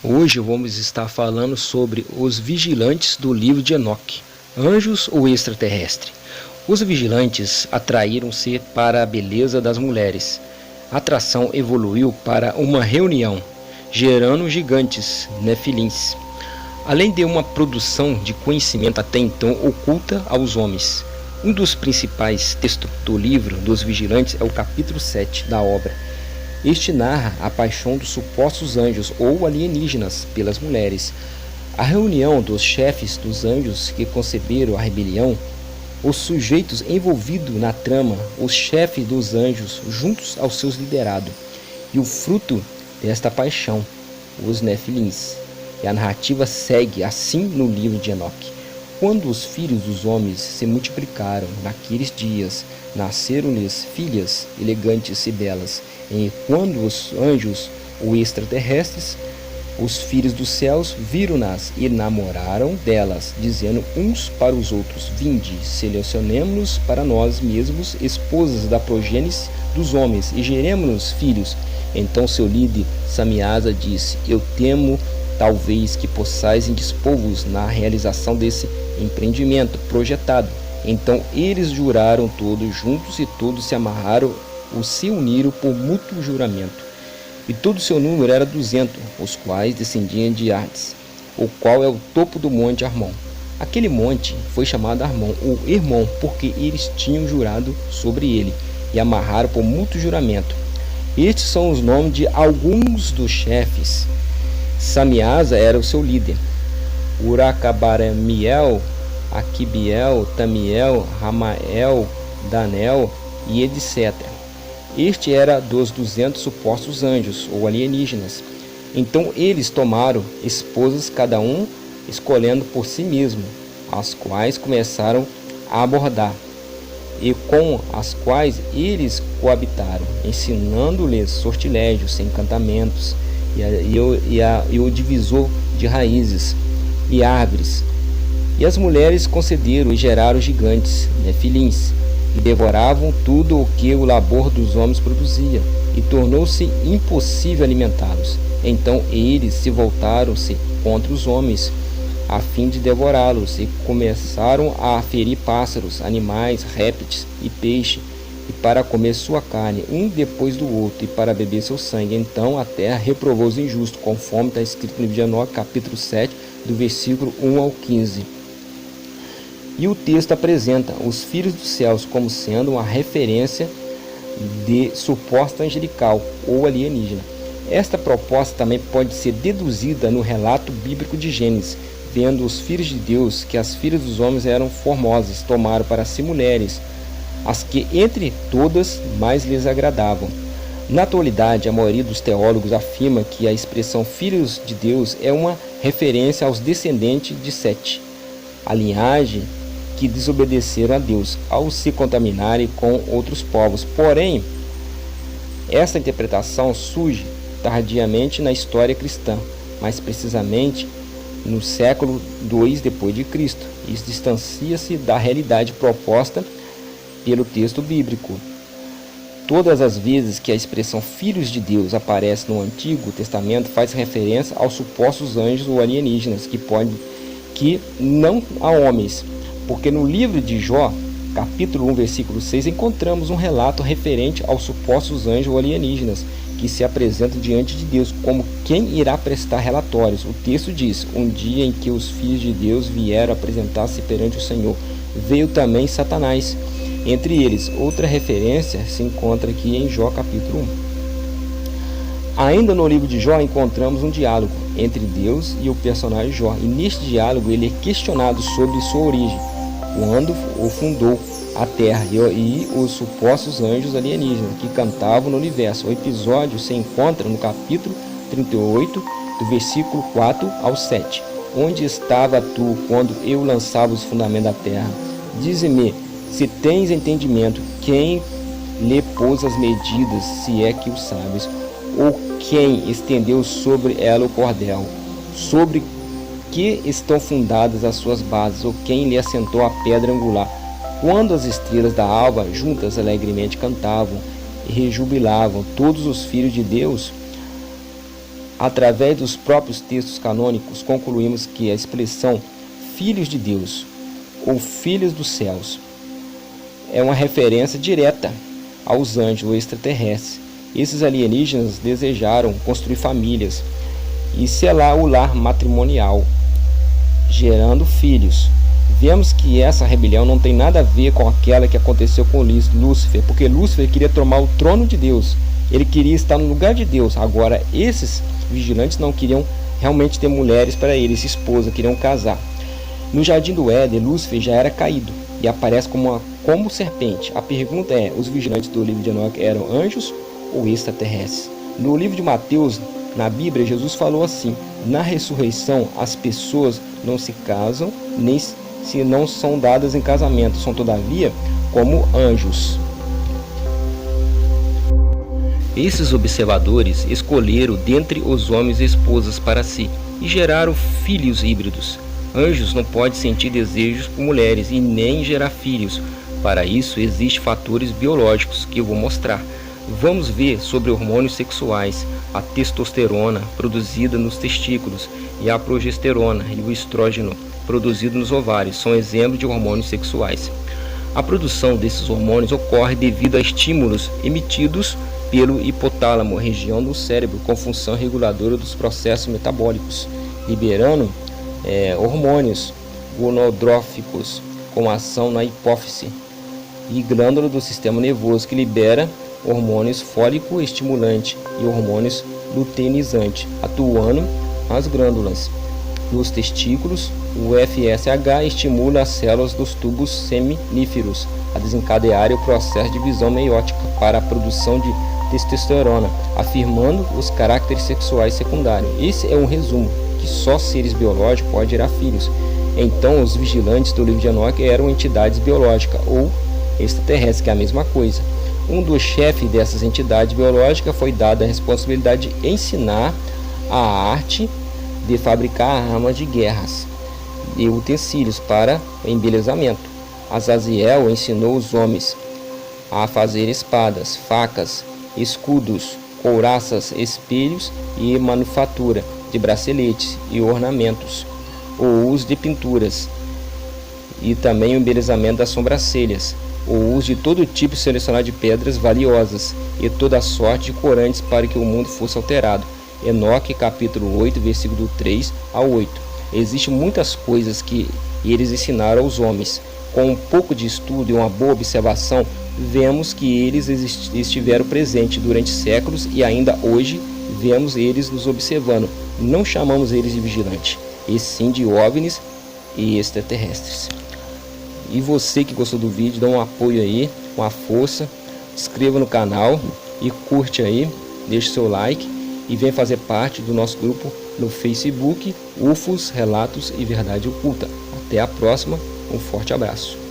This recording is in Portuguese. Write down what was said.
Hoje vamos estar falando sobre os vigilantes do livro de Enoque, anjos ou extraterrestre. Os vigilantes atraíram-se para a beleza das mulheres. A atração evoluiu para uma reunião, gerando gigantes, nefilins, além de uma produção de conhecimento até então oculta aos homens. Um dos principais textos do livro dos vigilantes é o capítulo 7 da obra. Este narra a paixão dos supostos anjos ou alienígenas pelas mulheres. A reunião dos chefes dos anjos que conceberam a rebelião, os sujeitos envolvidos na trama, os chefes dos anjos juntos aos seus liderados, e o fruto desta paixão, os nefilins. E a narrativa segue assim no livro de Enoque. Quando os filhos dos homens se multiplicaram naqueles dias, nasceram-lhes filhas elegantes e belas. E quando os anjos, ou extraterrestres, os filhos dos céus, viram-nas e namoraram delas, dizendo uns para os outros: Vinde, selecionemo-nos para nós mesmos esposas da progênie dos homens, e geremos-nos filhos. Então seu líder, Samiasa, disse: Eu temo talvez que possais indispor-vos na realização desse empreendimento projetado. Então eles juraram todos juntos, e todos se amarraram ou se uniram por mútuo juramento. E todo o seu número era 200, os quais descendiam de Hades, o qual é o topo do monte Armon. Aquele monte foi chamado Armon, ou Hermon, porque eles tinham jurado sobre ele, e amarraram por mútuo juramento. Estes são os nomes de alguns dos chefes. Samiasa era o seu líder. Uracabaramiel, Aquibiel, Tamiel, Ramael, Danel e etc. Este era dos 200 supostos anjos ou alienígenas. Então eles tomaram esposas, cada um escolhendo por si mesmo, as quais começaram a abordar, e com as quais eles coabitaram, ensinando-lhes sortilégios, encantamentos, e o divisor de raízes e árvores. E as mulheres conceberam e geraram gigantes, nefilins, e devoravam tudo o que o labor dos homens produzia, e tornou-se impossível alimentá-los. Então eles se voltaram-se contra os homens, a fim de devorá-los, e começaram a ferir pássaros, animais, répteis e peixe, e para comer sua carne, um depois do outro, e para beber seu sangue. Então a terra reprovou os injustos, conforme está escrito no livro de Enoque, capítulo 7, do versículo 1 ao 15. E o texto apresenta os filhos dos céus como sendo uma referência de suposta angelical ou alienígena. Esta proposta também pode ser deduzida no relato bíblico de Gênesis, vendo os filhos de Deus que as filhas dos homens eram formosas, tomaram para si mulheres, as que entre todas mais lhes agradavam. Na atualidade, a maioria dos teólogos afirma que a expressão filhos de Deus é uma referência aos descendentes de Sete, a linhagem que desobedeceram a Deus ao se contaminarem com outros povos. Porém, essa interpretação surge tardiamente na história cristã, mais precisamente no século II depois de Cristo. Isso distancia-se da realidade proposta pelo texto bíblico. Todas as vezes que a expressão filhos de Deus aparece no Antigo Testamento, faz referência aos supostos anjos ou alienígenas, que não a homens. Porque no livro de Jó, capítulo 1, versículo 6, encontramos um relato referente aos supostos anjos ou alienígenas, que se apresentam diante de Deus como quem irá prestar relatórios. O texto diz: Um dia em que os filhos de Deus vieram apresentar-se perante o Senhor, veio também Satanás entre eles. Outra referência se encontra aqui em Jó capítulo 1. Ainda no livro de Jó encontramos um diálogo entre Deus e o personagem Jó, e neste diálogo ele é questionado sobre sua origem, quando o fundou a terra, e os supostos anjos alienígenas que cantavam no universo. O episódio se encontra no capítulo 38, do versículo 4 ao 7. Onde estava tu quando eu lançava os fundamentos da terra? Dize-me, se tens entendimento, quem lhe pôs as medidas, se é que o sabes, ou quem estendeu sobre ela o cordel, sobre que estão fundadas as suas bases, ou quem lhe assentou a pedra angular? Quando as estrelas da alva juntas alegremente cantavam e rejubilavam, todos os filhos de Deus Através dos próprios textos canônicos, concluímos que a expressão filhos de Deus ou filhos dos céus é uma referência direta aos anjos ou extraterrestres. Esses alienígenas desejaram construir famílias e selar o lar matrimonial, gerando filhos. Vemos que essa rebelião não tem nada a ver com aquela que aconteceu com Lúcifer, porque Lúcifer queria tomar o trono de Deus, ele queria estar no lugar de Deus. Agora, esses vigilantes não queriam realmente ter mulheres para eles, esposa, queriam casar. No Jardim do Éden, Lúcifer já era caído e aparece como serpente. A pergunta é, os vigilantes do livro de Enoque eram anjos ou extraterrestres? No livro de Mateus, na Bíblia, Jesus falou assim: na ressurreição as pessoas não se casam, nem se não são dadas em casamento, são todavia como anjos. Esses observadores escolheram dentre os homens esposas para si e geraram filhos híbridos. Anjos não podem sentir desejos por mulheres e nem gerar filhos. Para isso, existem fatores biológicos que eu vou mostrar. Vamos ver sobre hormônios sexuais, a testosterona produzida nos testículos e a progesterona e o estrógeno produzido nos ovários são exemplos de hormônios sexuais. A produção desses hormônios ocorre devido a estímulos emitidos pelo hipotálamo, região do cérebro com função reguladora dos processos metabólicos, liberando hormônios gonadotróficos com ação na hipófise e glândula do sistema nervoso que libera hormônios fólico-estimulante e hormônios luteinizante, atuando nas glândulas. Nos testículos, o FSH estimula as células dos tubos seminíferos a desencadear o processo de divisão meiótica para a produção de testosterona, afirmando os caracteres sexuais secundários. Esse é um resumo, que só seres biológicos podem gerar filhos. Então, os vigilantes do livro de Enoque eram entidades biológicas ou extraterrestres, que é a mesma coisa. Um dos chefes dessas entidades biológicas foi dada a responsabilidade de ensinar a arte de fabricar armas de guerras e utensílios para embelezamento. Azaziel ensinou os homens a fazer espadas, facas, escudos, couraças, espelhos e manufatura de braceletes e ornamentos, o uso de pinturas e também o embelezamento das sobrancelhas, o uso de todo tipo selecionado de pedras valiosas e toda sorte de corantes para que o mundo fosse alterado. Enoque capítulo 8, versículo 3 a 8. Existem muitas coisas que eles ensinaram aos homens. Com um pouco de estudo e uma boa observação, vemos que eles estiveram presentes durante séculos e ainda hoje vemos eles nos observando. Não chamamos eles de vigilantes, e sim de OVNIs e extraterrestres. E você que gostou do vídeo, dá um apoio aí, uma força, se inscreva no canal e curte aí, deixe seu like e vem fazer parte do nosso grupo no Facebook, UFOs, Relatos e Verdade Oculta. Até a próxima, um forte abraço.